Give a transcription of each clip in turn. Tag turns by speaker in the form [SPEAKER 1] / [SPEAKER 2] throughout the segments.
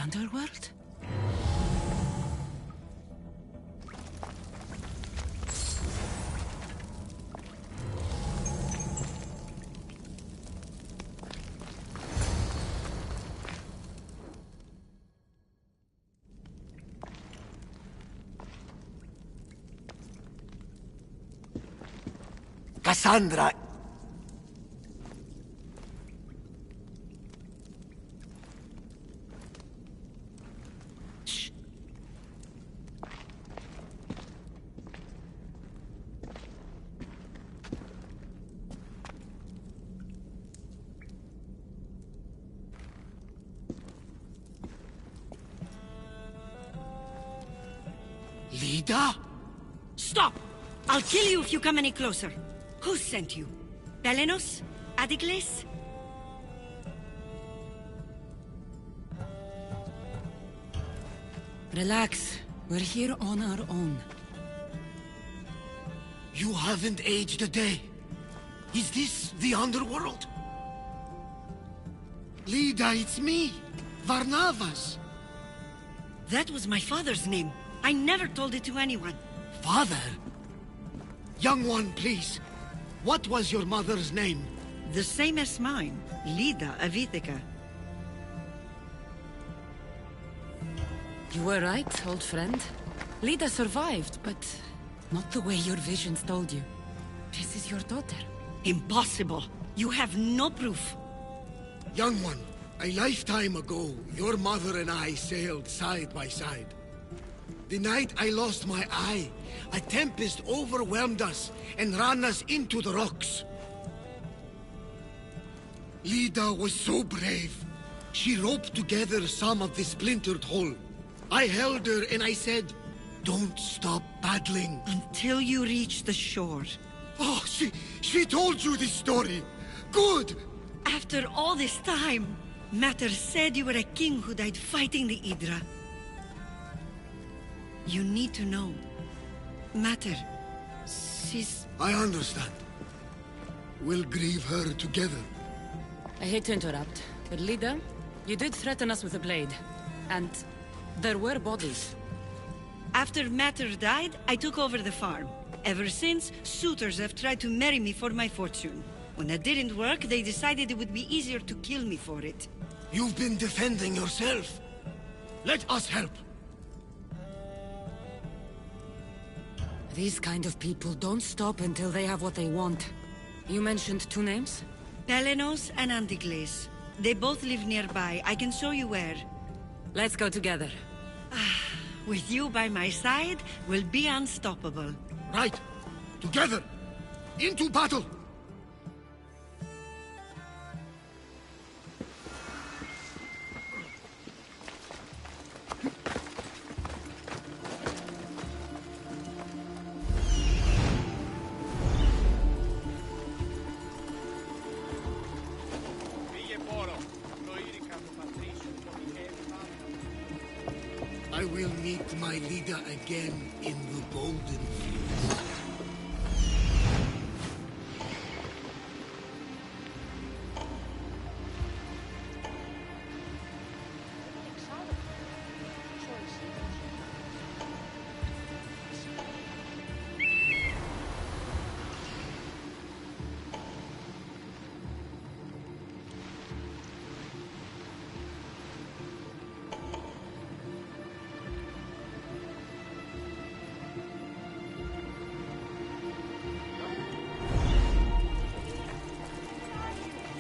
[SPEAKER 1] underworld?
[SPEAKER 2] Cassandra. Shh. Lida?
[SPEAKER 3] Stop! I'll kill you if you come any closer. Who sent you? Belenos? Adigles?
[SPEAKER 1] Relax. We're here on our own.
[SPEAKER 2] You haven't aged a day. Is this the underworld? Lida, it's me, Varnavas.
[SPEAKER 3] That was my father's name. I never told it to anyone.
[SPEAKER 2] Father? Young one, please. What was your mother's name?
[SPEAKER 3] The same as mine. Lida Avitica.
[SPEAKER 1] You were right, old friend. Lida survived, but not the way your visions told you. This is your daughter.
[SPEAKER 3] Impossible. You have no proof.
[SPEAKER 2] Young one, a lifetime ago, your mother and I sailed side by side. The night I lost my eye, a tempest overwhelmed us and ran us into the rocks. Lida was so brave. She roped together some of the splintered hull. I held her and I said, "Don't stop paddling."
[SPEAKER 3] Until you reach the shore.
[SPEAKER 2] Oh, she told you this story. Good!
[SPEAKER 3] After all this time, Mater said you were a king who died fighting the Hydra. You need to know. Mater, she's...
[SPEAKER 2] I understand. We'll grieve her together.
[SPEAKER 1] I hate to interrupt, but Lida, you did threaten us with a blade. And there were bodies.
[SPEAKER 3] After Mater died, I took over the farm. Ever since, suitors have tried to marry me for my fortune. When that didn't work, they decided it would be easier to kill me for it.
[SPEAKER 2] You've been defending yourself. Let us help.
[SPEAKER 1] These kind of people don't stop until they have what they want. You mentioned two names?
[SPEAKER 3] Belenos and Antigles. They both live nearby. I can show you where.
[SPEAKER 1] Let's go together.
[SPEAKER 3] With you by my side, we'll be unstoppable.
[SPEAKER 2] Right. Together. Into battle. I will meet my leader again in the Golden Fleece.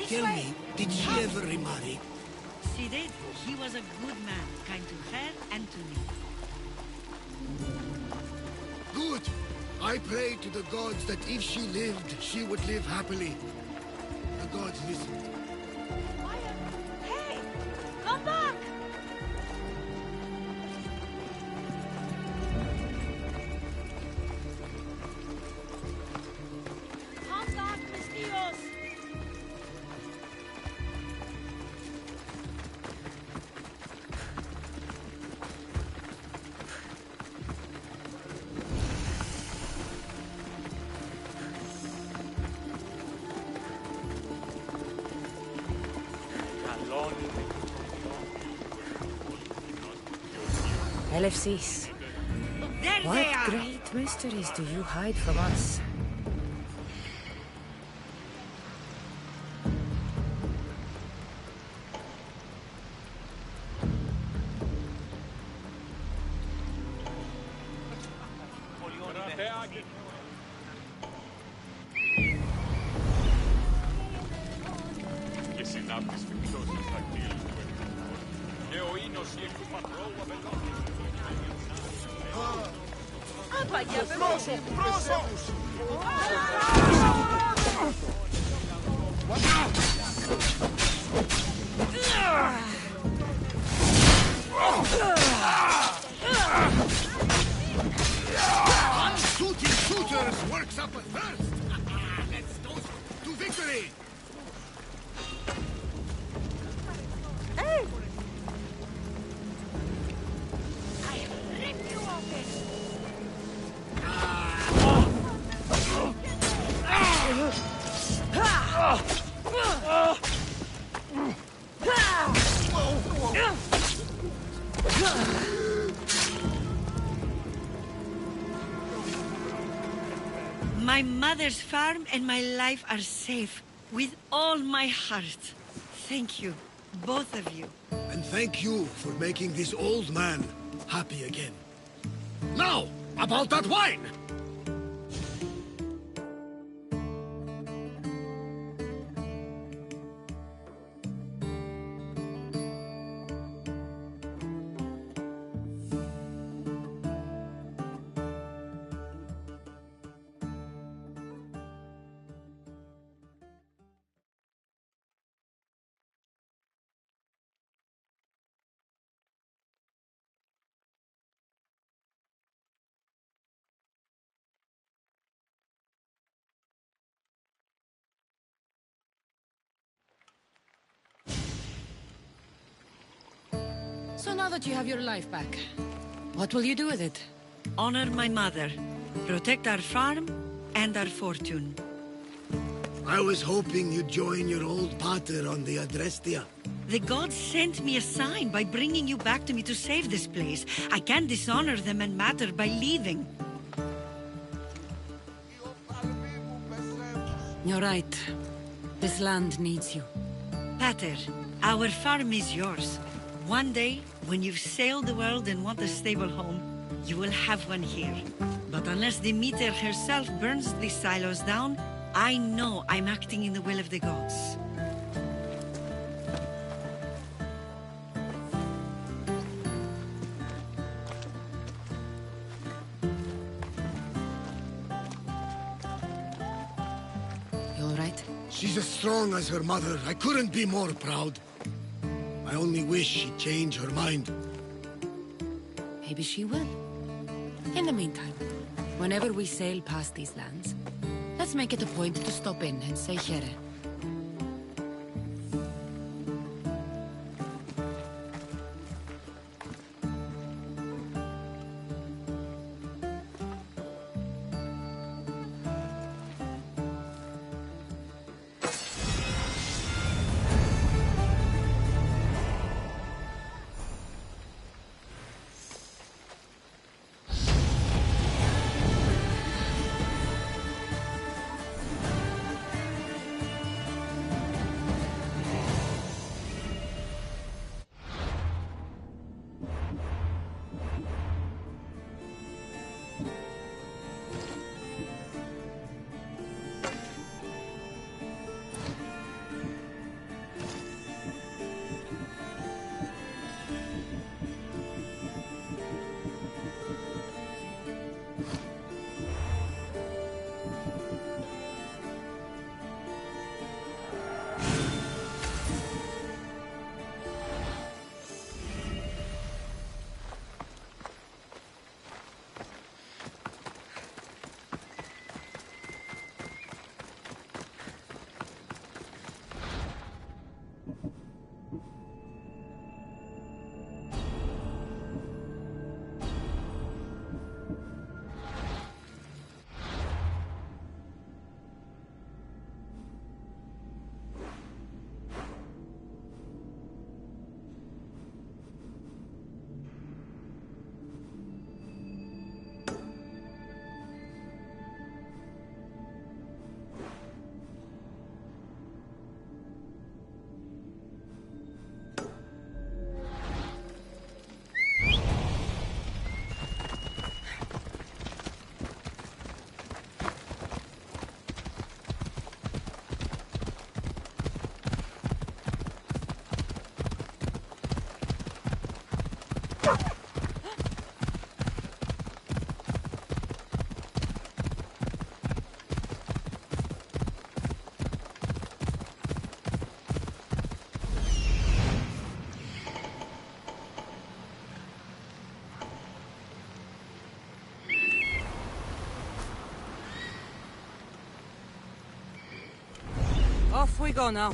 [SPEAKER 2] Tell me, did she ever remarry?
[SPEAKER 3] She did. He was a good man, kind to her and to me.
[SPEAKER 2] Good. I pray to the gods that if she lived, she would live happily. The gods listened.
[SPEAKER 3] Hey! Come back! Come back, mis tíos!
[SPEAKER 1] LFCs.
[SPEAKER 3] There
[SPEAKER 1] What
[SPEAKER 3] they are!
[SPEAKER 1] great mysteries do you hide from us?
[SPEAKER 2] Shooting shooters works up at first. Let's toast to victory.
[SPEAKER 3] My mother's farm and my life are safe. With all my heart. Thank you, both of you.
[SPEAKER 2] And thank you for making this old man happy again. Now, about that wine!
[SPEAKER 1] So now that you have your life back, what will you do with it?
[SPEAKER 3] Honor my mother. Protect our farm and our fortune.
[SPEAKER 2] I was hoping you'd join your old pater on the Adrestia.
[SPEAKER 3] The gods sent me a sign by bringing you back to me to save this place. I can't dishonor them and matter by leaving.
[SPEAKER 1] You're right. This land needs you.
[SPEAKER 3] Pater, our farm is yours. One day, when you've sailed the world and want a stable home, you will have one here. But unless Demeter herself burns these silos down, I know I'm acting in the will of the gods.
[SPEAKER 1] You all right?
[SPEAKER 2] She's as strong as her mother. I couldn't be more proud. I only wish she'd change her mind.
[SPEAKER 1] Maybe she will. In the meantime, whenever we sail past these lands, let's make it a point to stop in and say here. we go now.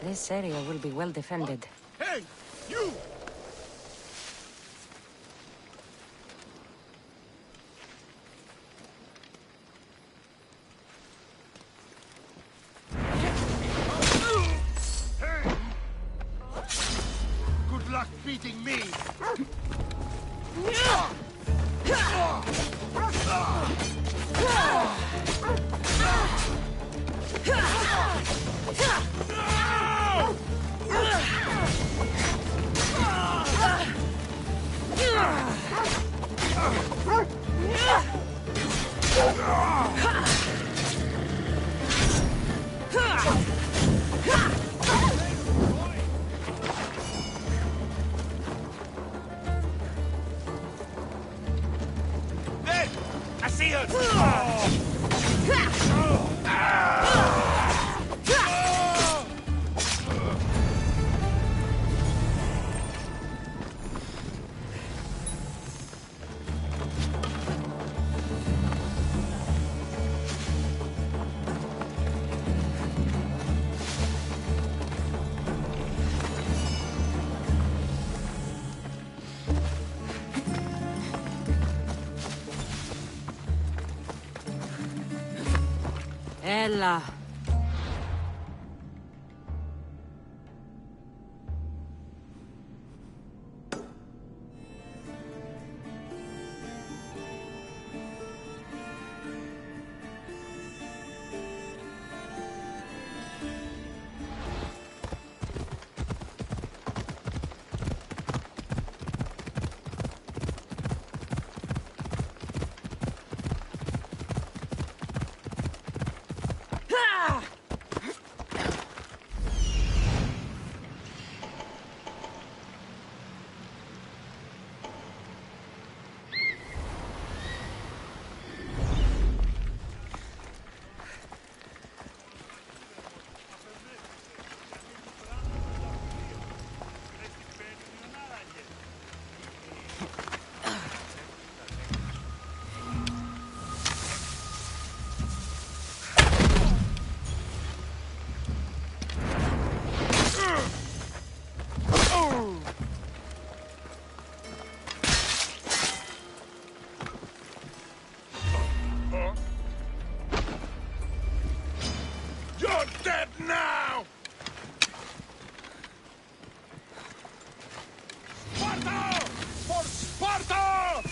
[SPEAKER 1] This area will be well defended.
[SPEAKER 2] Hey, you!
[SPEAKER 4] Good luck beating me! There! I see her!
[SPEAKER 1] Ella. You're dead now! Sparta! For Sparta!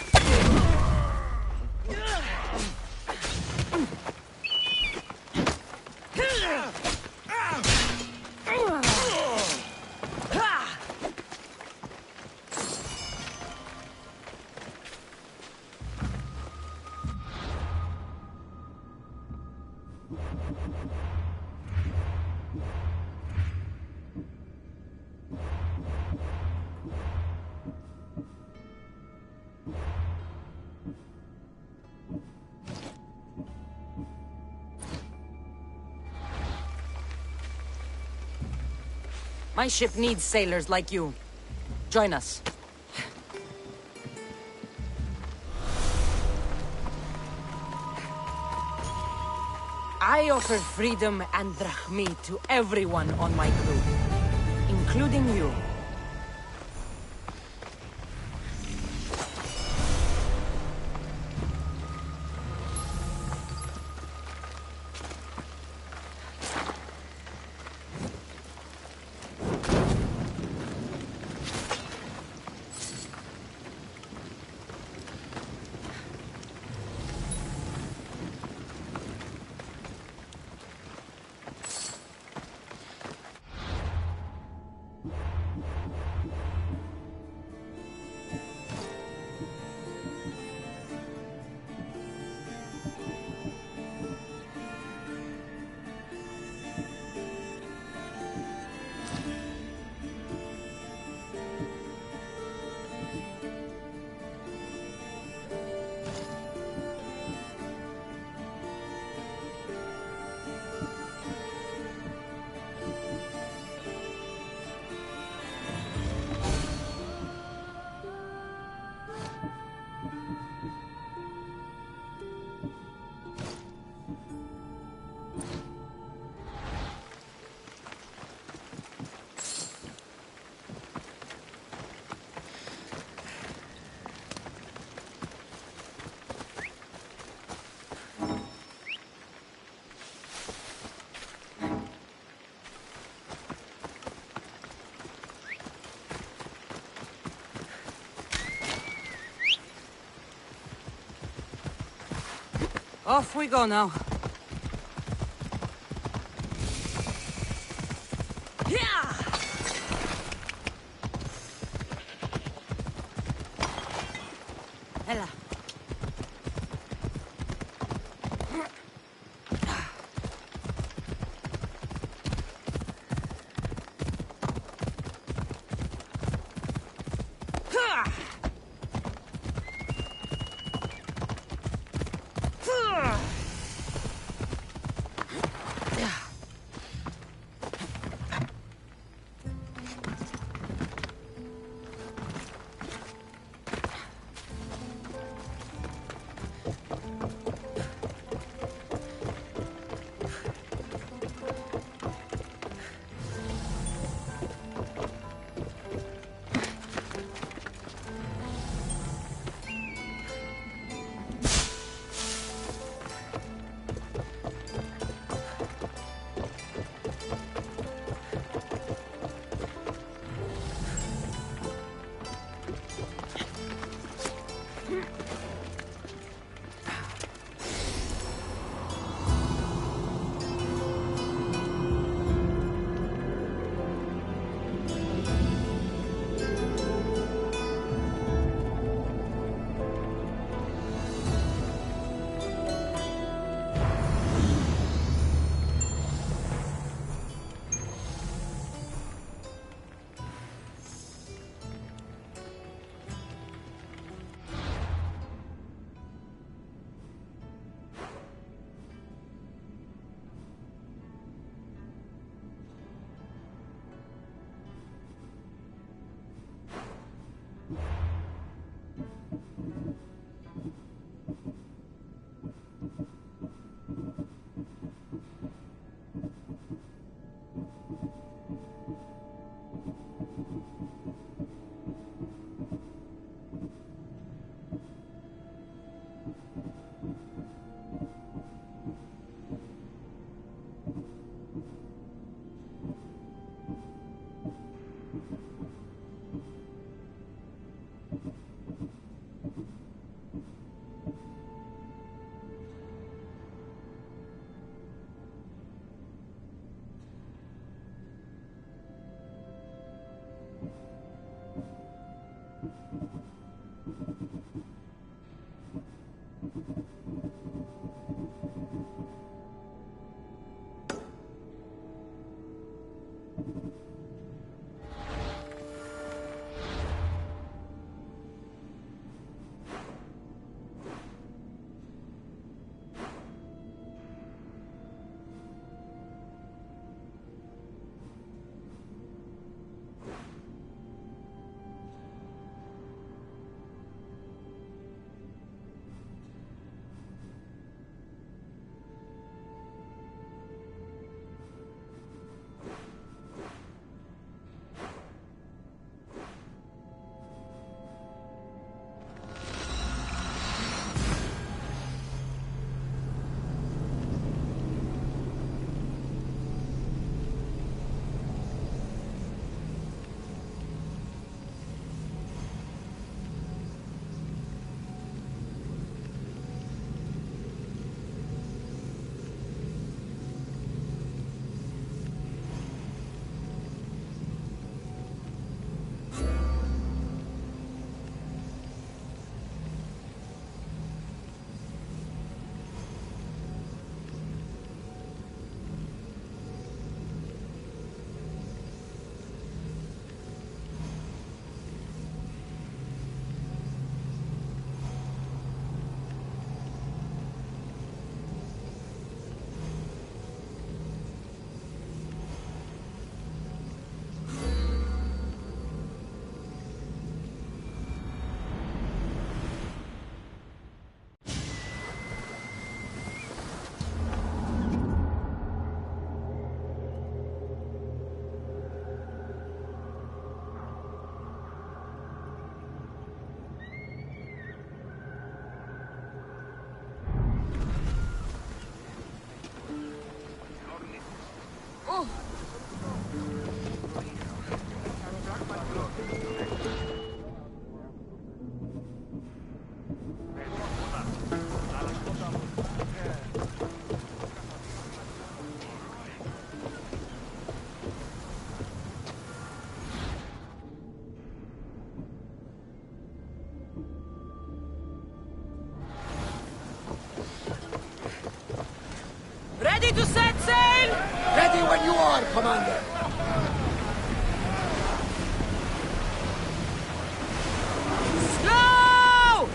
[SPEAKER 1] My ship needs sailors like you. Join us. I offer freedom and drachmi to everyone on my crew, including you.
[SPEAKER 5] Off we go now. Ella.
[SPEAKER 2] when you are, Commander.
[SPEAKER 5] Slow!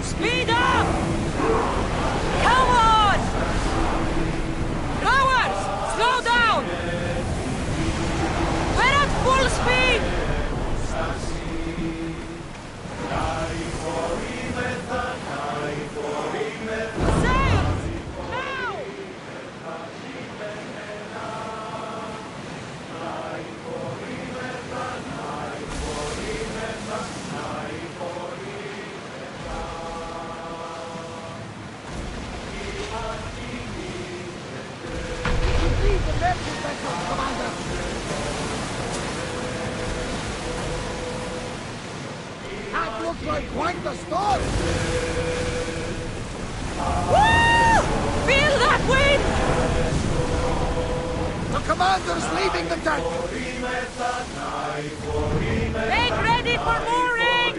[SPEAKER 5] Speed up! Come on! Rowers, slow down! We're at full speed! Sails! Now!
[SPEAKER 2] Lead the merchant vessels, Commander. That looks like quite the storm.
[SPEAKER 5] Woo! Feel that wind!
[SPEAKER 2] The commander's leaving the deck.
[SPEAKER 5] Make ready for mooring!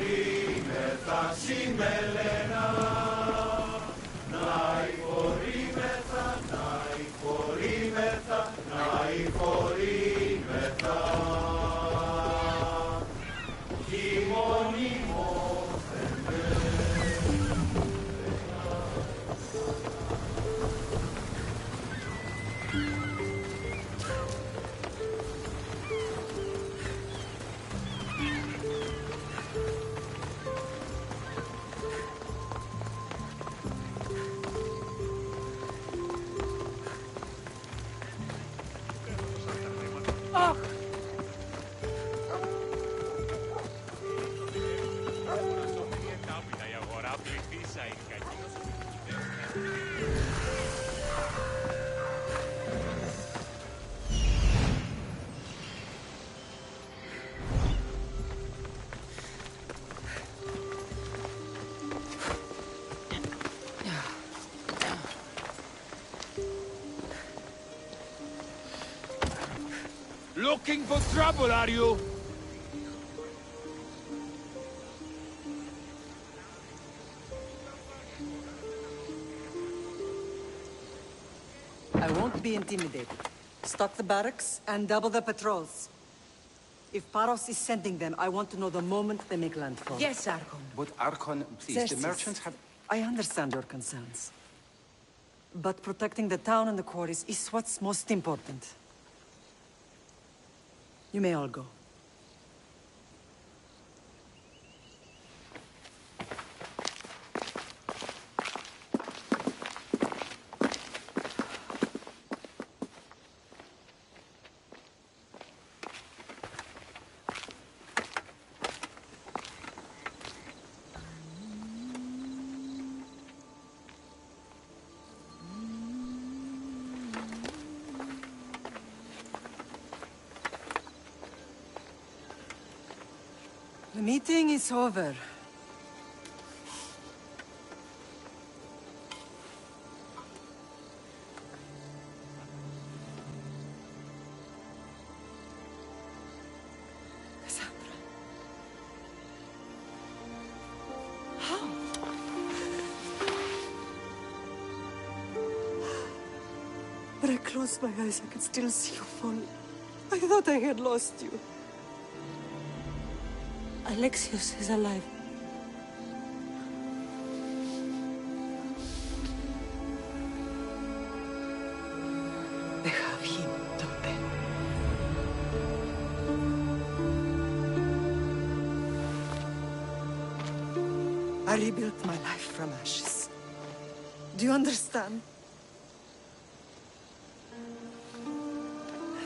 [SPEAKER 4] Looking for trouble, are you?
[SPEAKER 3] I won't be intimidated. Stock the barracks and double the patrols. If Paros is sending them, I want to know the moment they make landfall.
[SPEAKER 5] Yes, Archon.
[SPEAKER 6] But Archon, please,
[SPEAKER 3] Xerxes,
[SPEAKER 6] the merchants have...
[SPEAKER 3] I understand your concerns. But protecting the town and the quarries is what's most important. You may all go. The meeting is over. Cassandra. How? When I closed my eyes, I could still see you falling. I thought I had lost you. Alexios is alive. They have him, don't they? I rebuilt my life from ashes. Do you understand?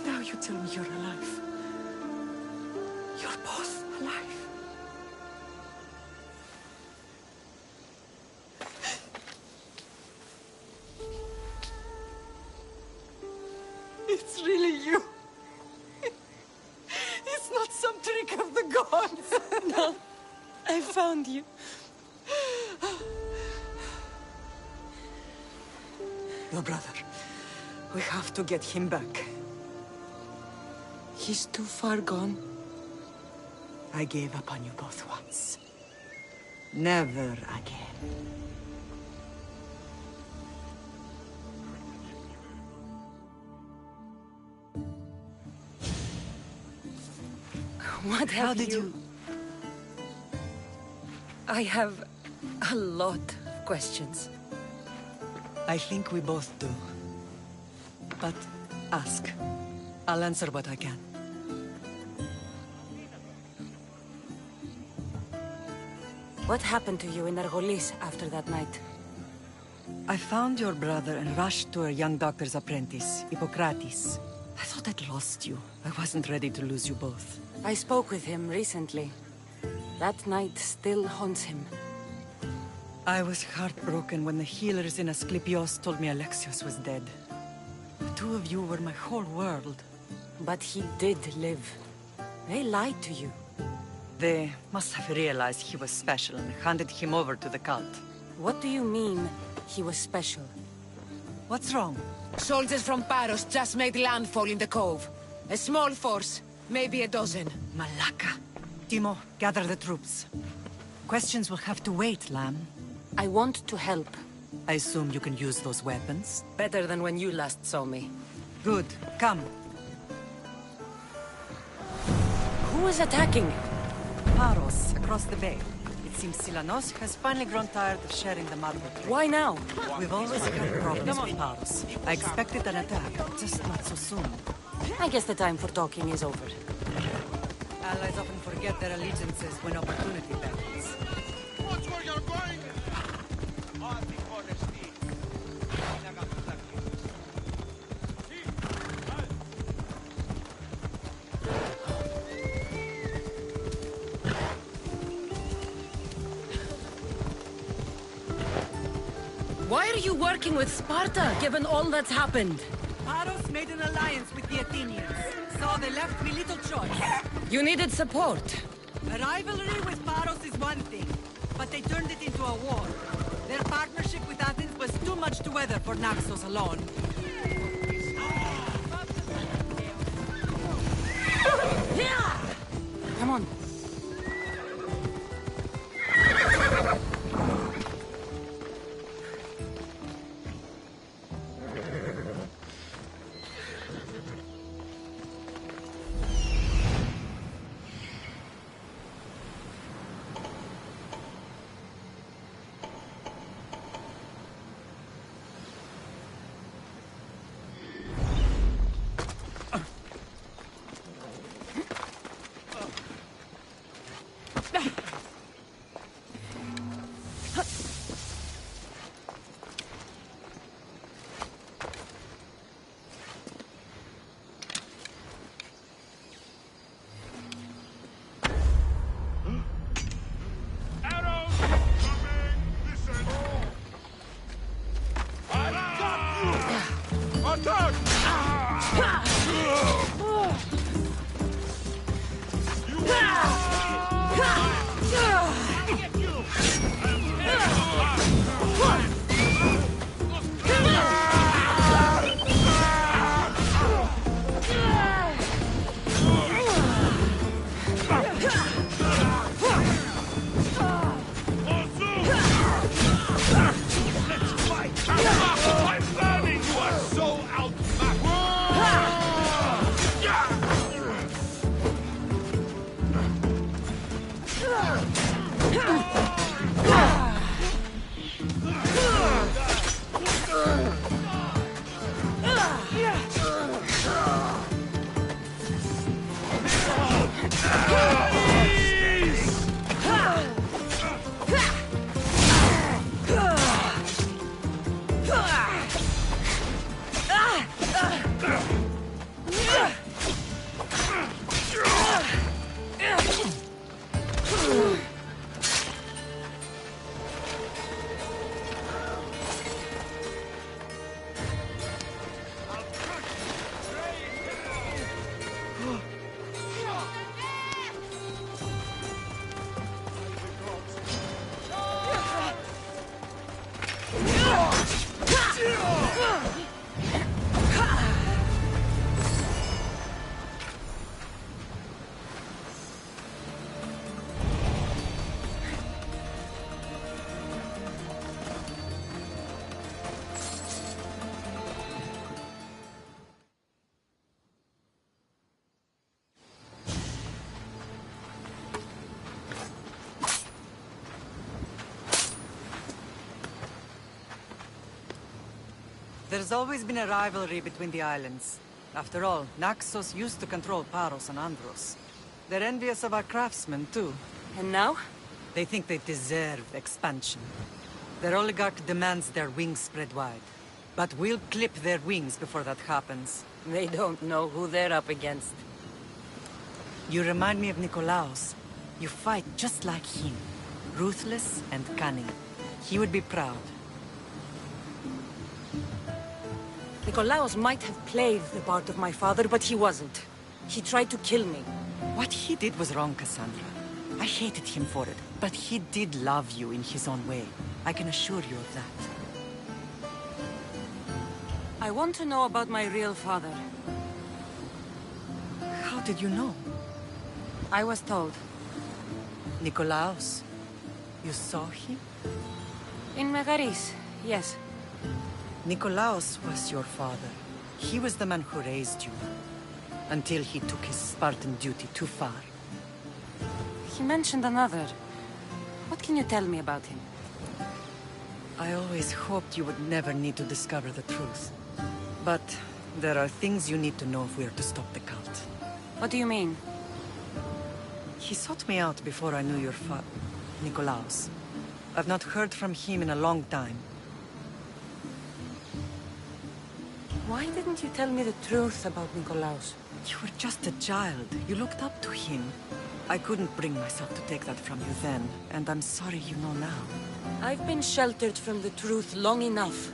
[SPEAKER 3] Now you tell me you're alive. You're both alive. It's really you. It's not some trick of the gods. No, I found you. Your brother. We have to get him back. He's too far gone. I gave up on you both once. Never again.
[SPEAKER 1] What
[SPEAKER 3] How
[SPEAKER 1] have
[SPEAKER 3] did you...
[SPEAKER 1] I have a lot of questions.
[SPEAKER 3] I think we both do. But ask. I'll answer what I can.
[SPEAKER 1] What happened to you in Argolis after that night?
[SPEAKER 3] I found your brother and rushed to a young doctor's apprentice, Hippocrates. I thought I'd lost you. I wasn't ready to lose you both.
[SPEAKER 1] I spoke with him recently. That night still haunts him.
[SPEAKER 3] I was heartbroken when the healers in Asclepios told me Alexios was dead. The two of you were my whole world.
[SPEAKER 1] But he did live. They lied to you.
[SPEAKER 3] They must have realized he was special and handed him over to the cult.
[SPEAKER 1] What do you mean, he was special?
[SPEAKER 3] What's wrong?
[SPEAKER 1] Soldiers from Paros just made landfall in the cove. A small force, maybe a dozen.
[SPEAKER 3] Malaka. Timo, gather the troops. Questions will have to wait, Lamb.
[SPEAKER 1] I want to help.
[SPEAKER 3] I assume you can use those weapons?
[SPEAKER 1] Better than when you last saw me.
[SPEAKER 3] Good. Come.
[SPEAKER 1] Who is attacking?
[SPEAKER 3] Paros, across the bay. It seems Silanos has finally grown tired of sharing the marble trade.
[SPEAKER 1] Why now?
[SPEAKER 3] We've always had problems with Paros. I expected an attack, just not so soon.
[SPEAKER 1] I guess the time for talking is over.
[SPEAKER 3] Allies often forget their allegiances when opportunity beckons.
[SPEAKER 4] Watch where you're going!
[SPEAKER 1] Why are you working with Sparta, given all that's happened?
[SPEAKER 3] Paros made an alliance with the Athenians, so they left me little choice.
[SPEAKER 1] You needed support.
[SPEAKER 3] A rivalry with Paros is one thing, but they turned it into a war. Their partnership with Athens was too much to weather for Naxos alone.
[SPEAKER 1] Come on.
[SPEAKER 4] Arrows! Coming! Listen! I got you! Attack! I'm learning you are so outmatched!
[SPEAKER 6] There's always been a rivalry between the islands. After all, Naxos used to control Paros and Andros. They're envious of our craftsmen, too.
[SPEAKER 5] And now?
[SPEAKER 6] They think they deserve expansion. Their oligarch demands their wings spread wide. But we'll clip their wings before that happens.
[SPEAKER 5] They don't know who they're up against.
[SPEAKER 6] You remind me of Nikolaos. You fight just like him. Ruthless and cunning. He would be proud.
[SPEAKER 5] Nikolaos might have played the part of my father, but he wasn't. He tried to kill me.
[SPEAKER 6] What he did was wrong, Cassandra. I hated him for it, but he did love you in his own way. I can assure you of that.
[SPEAKER 5] I want to know about my real father.
[SPEAKER 6] How did you know?
[SPEAKER 5] I was told.
[SPEAKER 6] Nikolaos. You saw him?
[SPEAKER 5] In Megaris, yes.
[SPEAKER 6] Nikolaos was your father. He was the man who raised you. Until he took his Spartan duty too far.
[SPEAKER 5] He mentioned another. What can you tell me about him?
[SPEAKER 6] I always hoped you would never need to discover the truth. But there are things you need to know if we are to stop the cult.
[SPEAKER 5] What do you mean?
[SPEAKER 6] He sought me out before I knew your Nikolaos. I've not heard from him in a long time.
[SPEAKER 5] Why didn't you tell me the truth about Nikolaos?
[SPEAKER 6] You were just a child. You looked up to him. I couldn't bring myself to take that from you then, and I'm sorry you know now.
[SPEAKER 5] I've been sheltered from the truth long enough.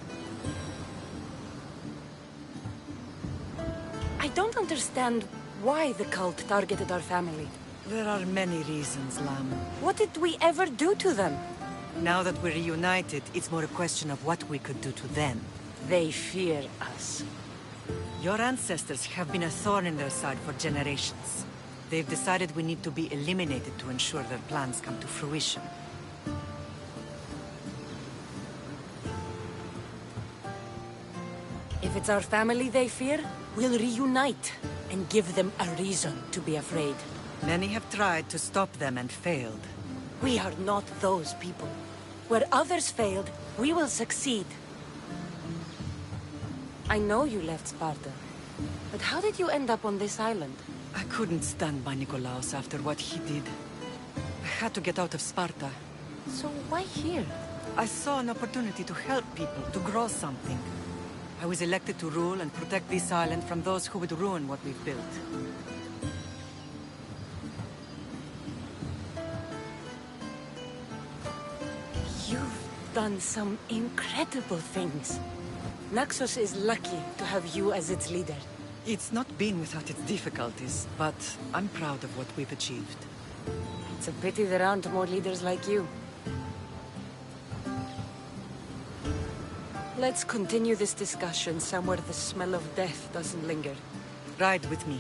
[SPEAKER 5] I don't understand why the cult targeted our family.
[SPEAKER 6] There are many reasons, Lam.
[SPEAKER 5] What did we ever do to them?
[SPEAKER 6] Now that we're reunited, it's more a question of what we could do to them.
[SPEAKER 5] They fear us.
[SPEAKER 6] Your ancestors have been a thorn in their side for generations. They've decided we need to be eliminated to ensure their plans come to fruition.
[SPEAKER 5] If it's our family they fear, we'll reunite and give them a reason to be afraid.
[SPEAKER 6] Many have tried to stop them and failed.
[SPEAKER 5] We are not those people. Where others failed, we will succeed. I know you left Sparta, but how did you end up on this island?
[SPEAKER 6] I couldn't stand by Nikolaos after what he did. I had to get out of Sparta.
[SPEAKER 5] So why here?
[SPEAKER 6] I saw an opportunity to help people, to grow something. I was elected to rule and protect this island from those who would ruin what we've built.
[SPEAKER 5] You've done some incredible things. Naxos is lucky to have you as its leader.
[SPEAKER 6] It's not been without its difficulties, but I'm proud of what we've achieved.
[SPEAKER 5] It's a pity there aren't more leaders like you. Let's continue this discussion somewhere the smell of death doesn't linger.
[SPEAKER 6] Ride with me.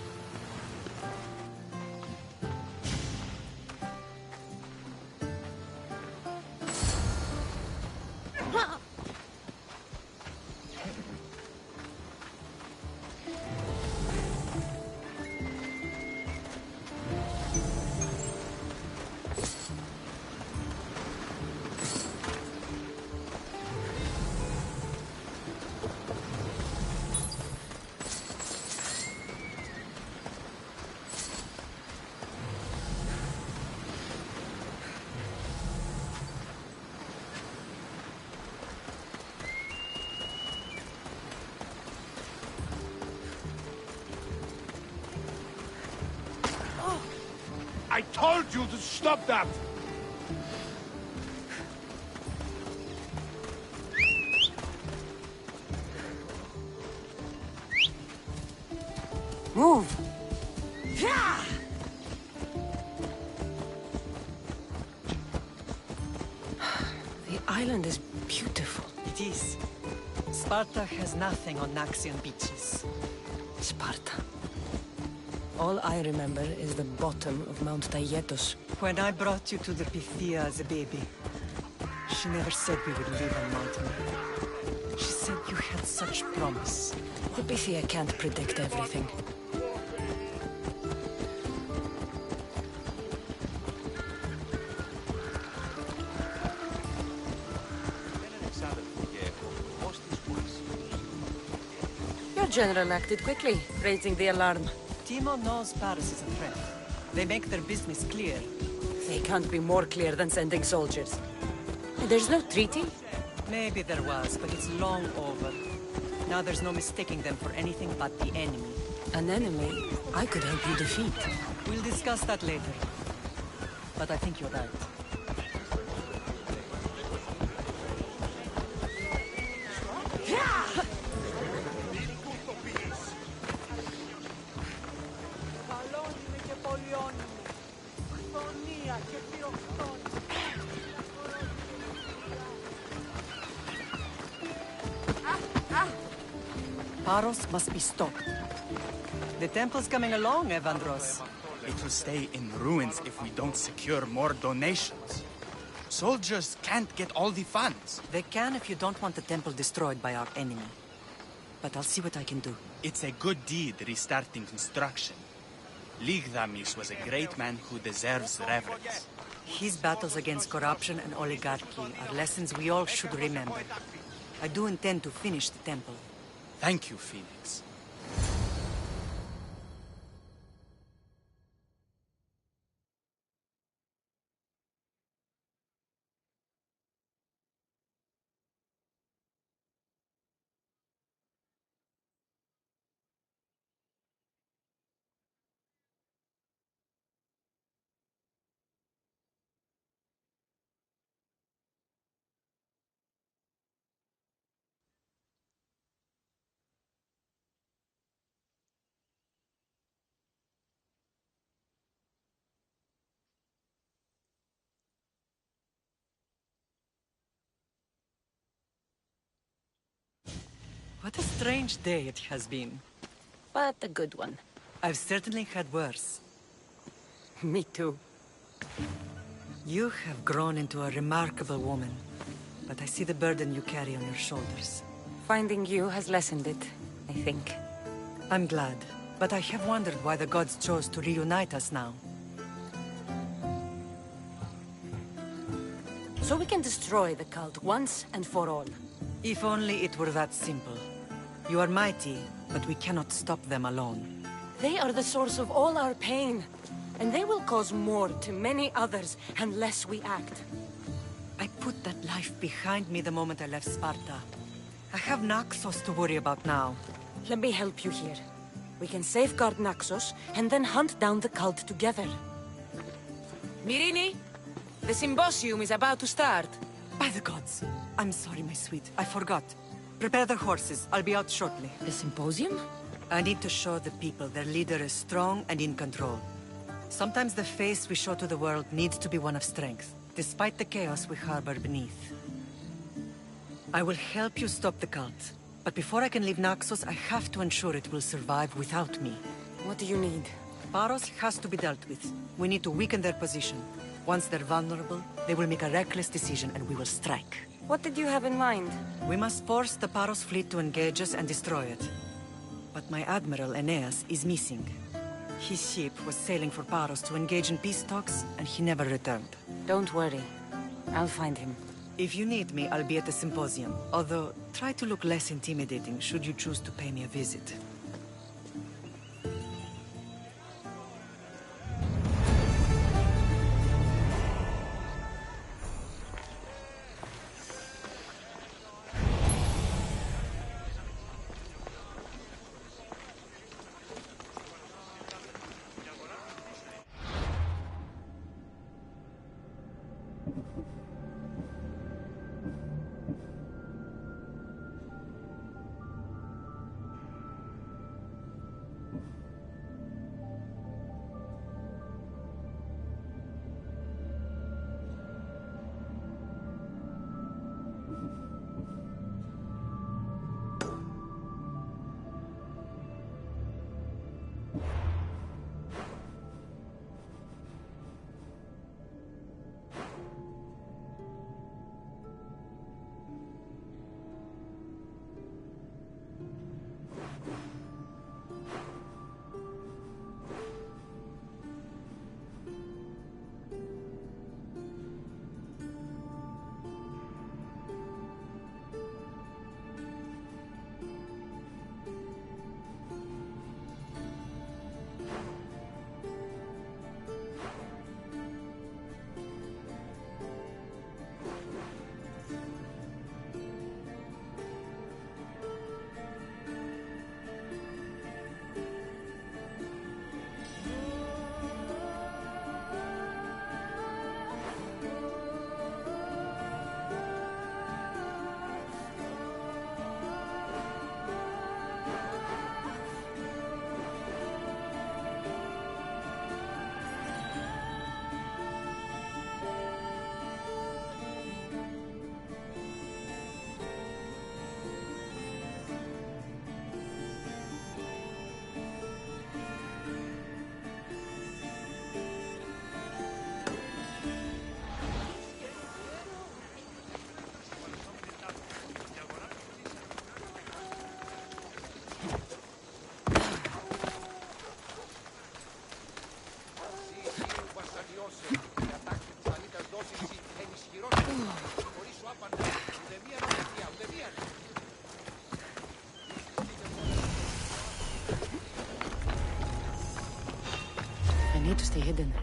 [SPEAKER 4] I told you to stop that!
[SPEAKER 5] Move! The island is beautiful.
[SPEAKER 6] It is. Sparta has nothing on Naxian beaches.
[SPEAKER 5] Sparta. All I remember is the bottom of Mount Taygetos.
[SPEAKER 6] When I brought you to the Pythia as a baby, she never said we would live on mountain. She said you had such promise.
[SPEAKER 5] The Pythia can't predict everything. General acted quickly, raising the alarm.
[SPEAKER 6] Timo knows Paris is a threat. They make their business clear.
[SPEAKER 5] They can't be more clear than sending soldiers. There's no treaty?
[SPEAKER 6] Maybe there was, but it's long over. Now there's no mistaking them for anything but the enemy.
[SPEAKER 5] An enemy I could help you defeat.
[SPEAKER 6] We'll discuss that later. But I think you're right. Paros must be stopped. The temple's coming along, Evandros.
[SPEAKER 7] It will stay in ruins if we don't secure more donations. Soldiers can't get all the funds.
[SPEAKER 6] They can if you don't want the temple destroyed by our enemy. But I'll see what I can do.
[SPEAKER 7] It's a good deed restarting construction. Ligdamis was a great man who deserves reverence.
[SPEAKER 6] His battles against corruption and oligarchy are lessons we all should remember. I do intend to finish the temple.
[SPEAKER 7] Thank you, Phoenix.
[SPEAKER 6] What a strange day it has been.
[SPEAKER 5] But a good one.
[SPEAKER 6] I've certainly had worse.
[SPEAKER 5] Me too.
[SPEAKER 6] You have grown into a remarkable woman, but I see the burden you carry on your shoulders.
[SPEAKER 5] Finding you has lessened it, I think.
[SPEAKER 6] I'm glad, but I have wondered why the gods chose to reunite us now.
[SPEAKER 5] So we can destroy the cult once and for all.
[SPEAKER 6] If only it were that simple. You are mighty, but we cannot stop them alone.
[SPEAKER 5] They are the source of all our pain, and they will cause more to many others unless we act.
[SPEAKER 6] I put that life behind me the moment I left Sparta. I have Naxos to worry about now.
[SPEAKER 5] Let me help you here. We can safeguard Naxos, and then hunt down the cult together. Mirini, the symposium is about to start.
[SPEAKER 6] By the gods! I'm sorry, my sweet. I forgot. Prepare the horses. I'll be out shortly.
[SPEAKER 5] The symposium?
[SPEAKER 6] I need to show the people their leader is strong and in control. Sometimes the face we show to the world needs to be one of strength, despite the chaos we harbor beneath. I will help you stop the cult, but before I can leave Naxos, I have to ensure it will survive without me.
[SPEAKER 5] What do you need?
[SPEAKER 6] Paros has to be dealt with. We need to weaken their position. Once they're vulnerable, they will make a reckless decision and we will strike.
[SPEAKER 5] What did you have in mind?
[SPEAKER 6] We must force the Paros fleet to engage us and destroy it. But my admiral, Aeneas, is missing. His ship was sailing for Paros to engage in peace talks, and he never returned.
[SPEAKER 5] Don't worry. I'll find him.
[SPEAKER 6] If you need me, I'll be at the symposium. Although, try to look less intimidating should you choose to pay me a visit.
[SPEAKER 1] I need to stay hidden.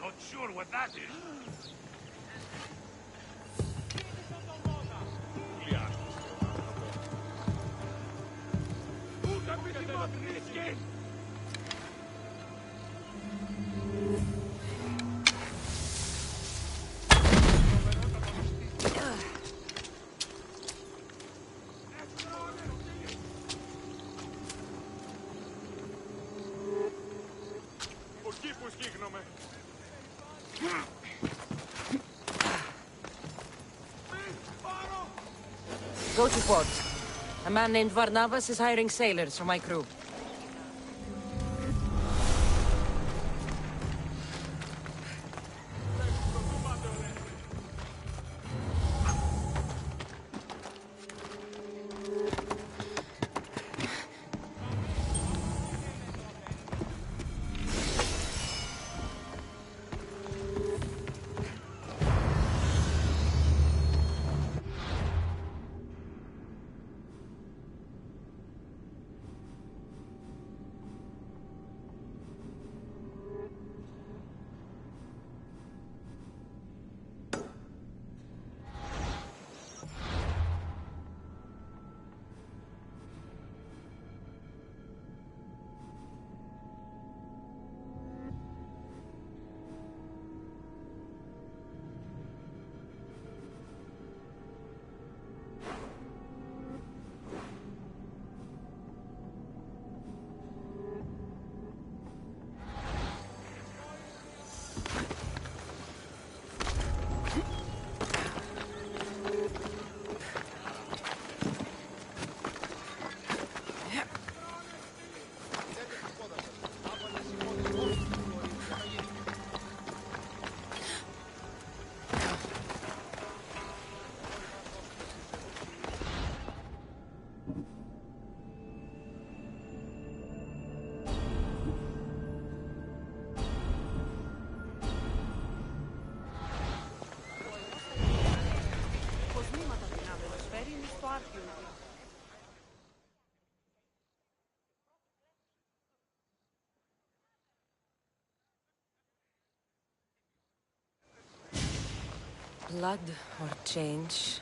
[SPEAKER 4] Not sure what that is.
[SPEAKER 5] Go to port. A man named Varnavas is hiring sailors for my crew. Blood or change?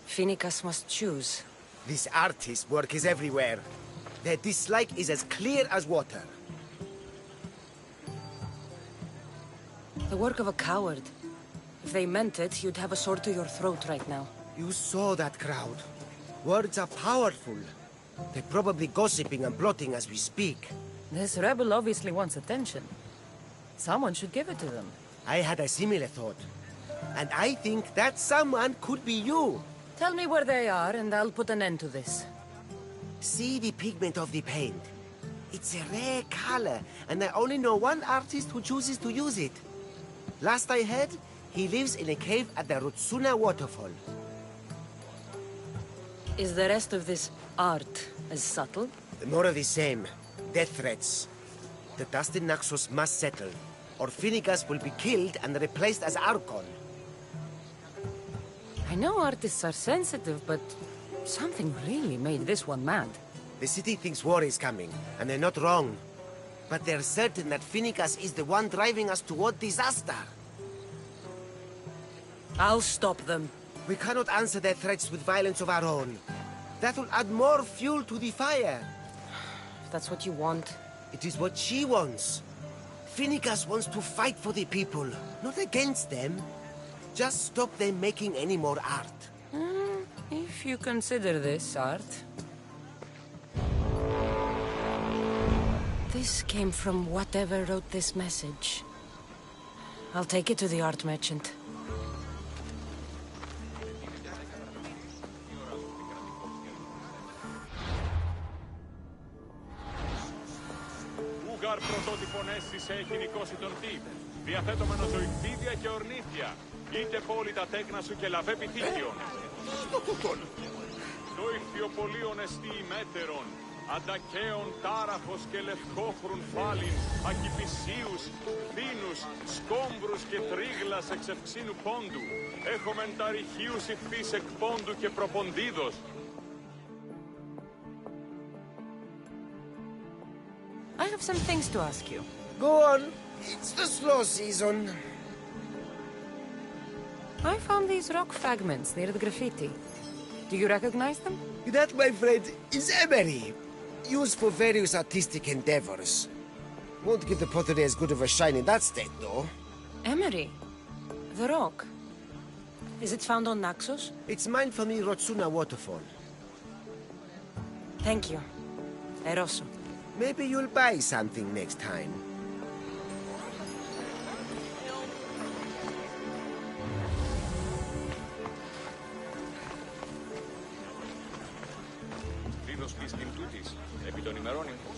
[SPEAKER 5] Phoenicus must choose.
[SPEAKER 8] This artist's work is everywhere. Their dislike is as clear as water.
[SPEAKER 5] The work of a coward. If they meant it, you'd have a sword to your throat right now.
[SPEAKER 8] You saw that crowd. Words are powerful. They're probably gossiping and plotting as we speak.
[SPEAKER 5] This rebel obviously wants attention. Someone should give it to them.
[SPEAKER 8] I had a similar thought. And I think that someone could be you.
[SPEAKER 5] Tell me where they are, and I'll put an end to this.
[SPEAKER 8] See the pigment of the paint. It's a rare color, and I only know one artist who chooses to use it. Last I heard, he lives in a cave at the Rutsuna waterfall.
[SPEAKER 5] Is the rest of this art as subtle?
[SPEAKER 8] More of the same. Death threats. The dust in Naxos must settle, or Phoenicus will be killed and replaced as Archon.
[SPEAKER 5] I know artists are sensitive, but something really made this one mad.
[SPEAKER 8] The city thinks war is coming, and they're not wrong. But they're certain that Phoenicus is the one driving us toward disaster.
[SPEAKER 5] I'll stop them.
[SPEAKER 8] We cannot answer their threats with violence of our own. That will add more fuel to the fire.
[SPEAKER 5] If that's what you want.
[SPEAKER 8] It is what she wants. Phoenicus wants to fight for the people, not against them. Just stop them making any more art.
[SPEAKER 5] If you consider this art. This came from whatever wrote this message. I'll take it to the art merchant.
[SPEAKER 9] Ούγαρ πρωτότυπον αίσθηση έχει νικώσει τον τύπ. Διαθέτωμενο ζωηκτίδια και ορνήθια. Είτε πόλη τα τέκνα σου και λαβέ πυθίκιον. Το ηχθιοπολίον εστί ημέτερον. Αντακαίων τάραχος και λευκόχρουν φάλιν. Ακυπησίους, χθίνους, σκόμπρους και τρίγλας εξ ευξήνου πόντου. Έχομεν τα ρηχίους ηχθείς εκ πόντου και προποντίδος.
[SPEAKER 5] I have some things to ask you.
[SPEAKER 8] Go on. It's the slow season.
[SPEAKER 5] I found these rock fragments near the graffiti. Do you recognize them?
[SPEAKER 8] That, my friend, is emery. Used for various artistic endeavors. Won't give the pottery as good of a shine in that state, though.
[SPEAKER 5] Emery? The rock? Is it found on Naxos?
[SPEAKER 8] It's mined from the Rotsuna waterfall.
[SPEAKER 5] Thank you. Eroso.
[SPEAKER 8] Maybe you'll buy something next time.
[SPEAKER 9] Δίδος πίστην τούτης, επί των ημερών ημών.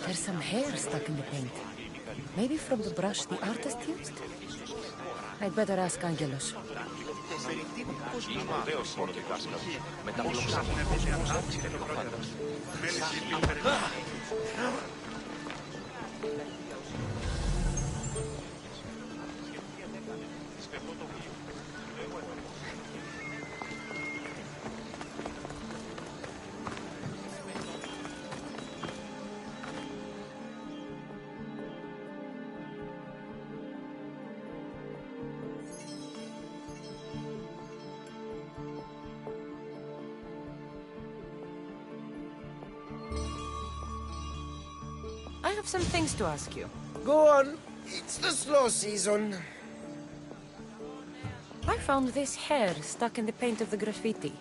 [SPEAKER 1] There's some hair stuck in the paint. Maybe from the brush the artist used? I'd better ask Angelos.
[SPEAKER 5] I have some things to ask you.
[SPEAKER 8] Go on. It's the slow season.
[SPEAKER 5] I found this hair stuck in the paint of the graffiti.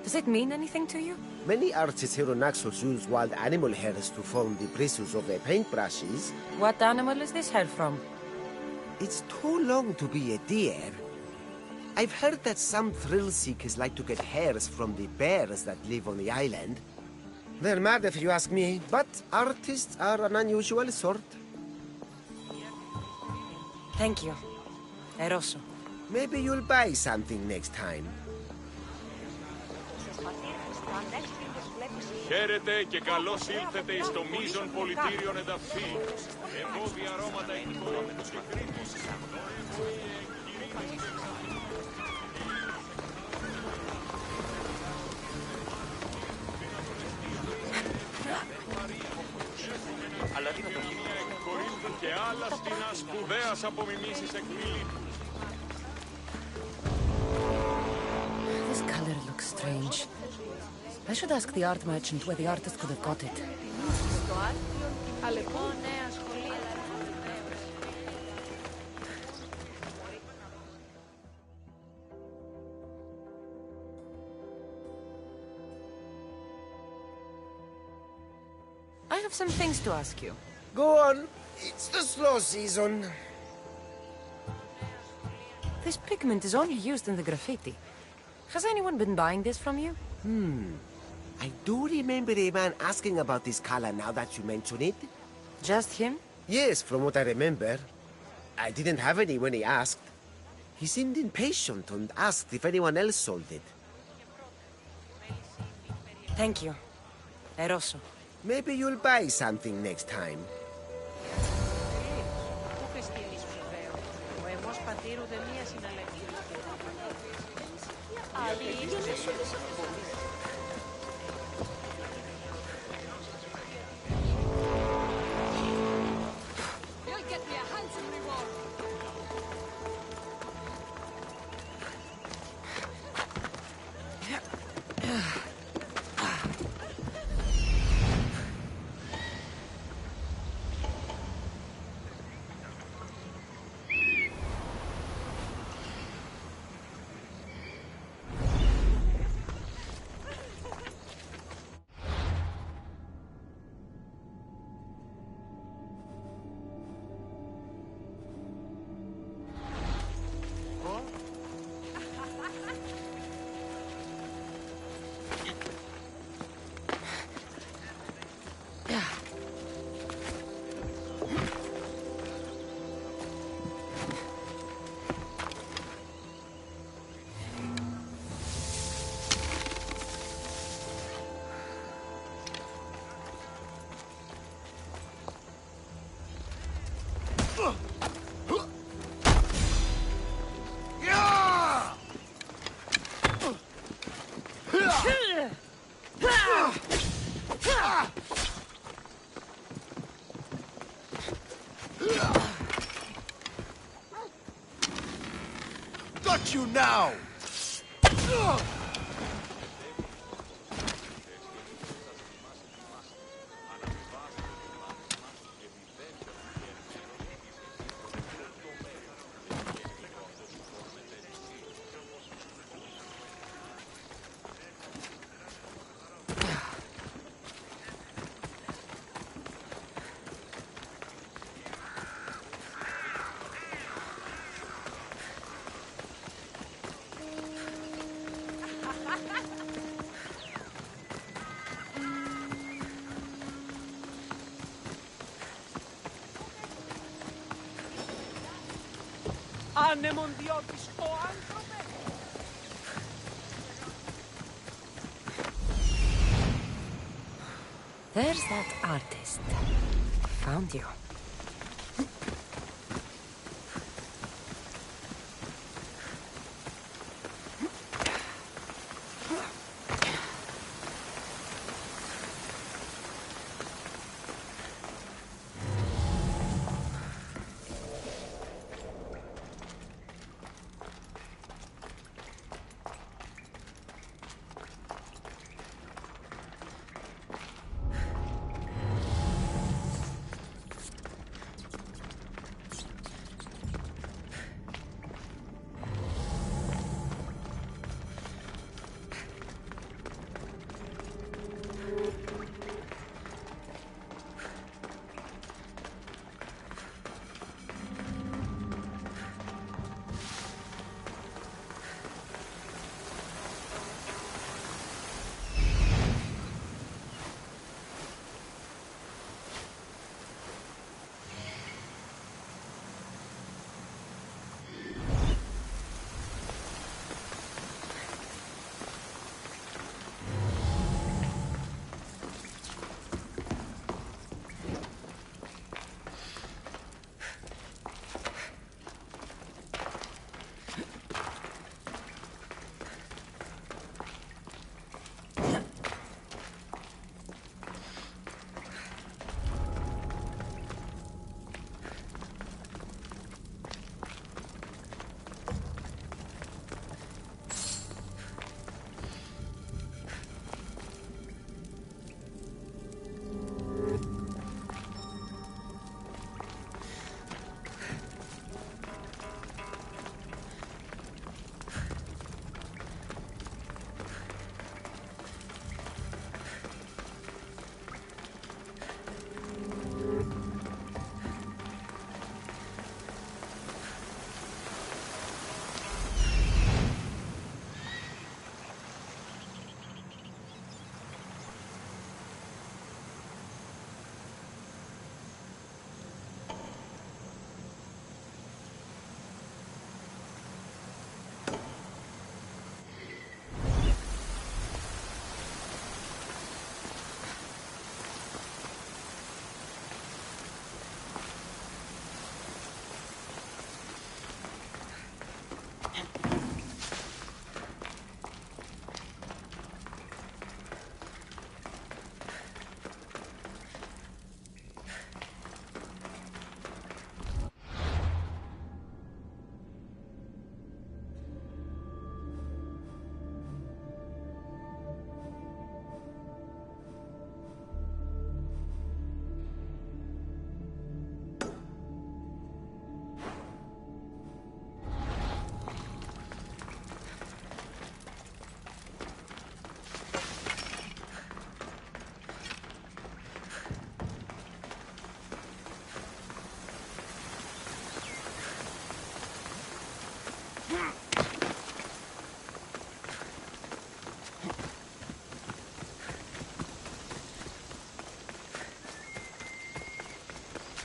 [SPEAKER 5] Does it mean anything to you?
[SPEAKER 8] Many artists here on Naxos use wild animal hairs to form the bristles of their paintbrushes.
[SPEAKER 5] What animal is this hair from?
[SPEAKER 8] It's too long to be a deer. I've heard that some thrill seekers like to get hairs from the bears that live on the island. They're mad if you ask me, but artists are an unusual sort.
[SPEAKER 5] Thank you. Eroso.
[SPEAKER 8] Maybe you'll buy something next time.
[SPEAKER 9] Χαίρετε και καλώς ήλθετε εις το μείζον πολιτήριον εδαφή. Εμπόδια αρώματα εκπορούμενους και κρίνους. Κορίνθου και άλλα στενά σπουδαίας απομιμήσεις εκμήλυτου.
[SPEAKER 1] This color looks strange. I should ask the art merchant where the artist could have got it.
[SPEAKER 5] I have some things to ask you.
[SPEAKER 8] Go on. It's the slow season.
[SPEAKER 5] This pigment is only used in the graffiti. Has anyone been buying this from you?
[SPEAKER 8] I do remember a man asking about this color now that you mention it.
[SPEAKER 5] Just him?
[SPEAKER 8] Yes, from what I remember. I didn't have any when he asked. He seemed impatient and asked if anyone else sold it.
[SPEAKER 5] Thank you. Eroso.
[SPEAKER 8] Maybe you'll buy something next time.
[SPEAKER 4] Got you now!
[SPEAKER 10] ανεμονδιώτης ο άνθρωπε.
[SPEAKER 5] There's that artist. Found you.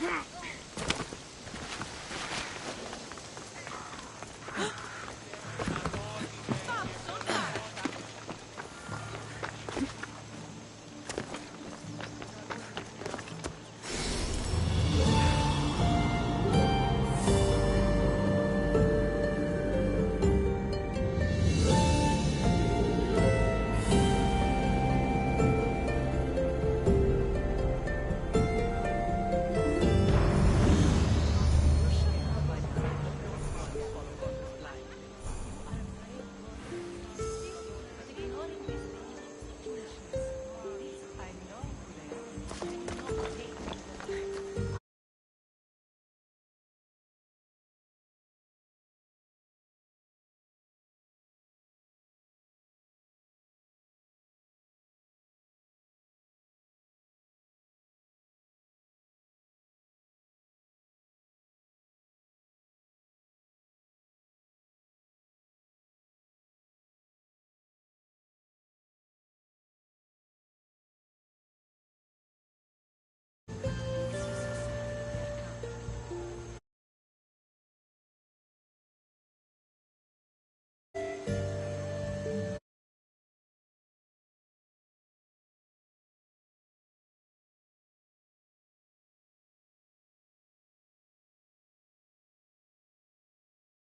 [SPEAKER 10] Hmm.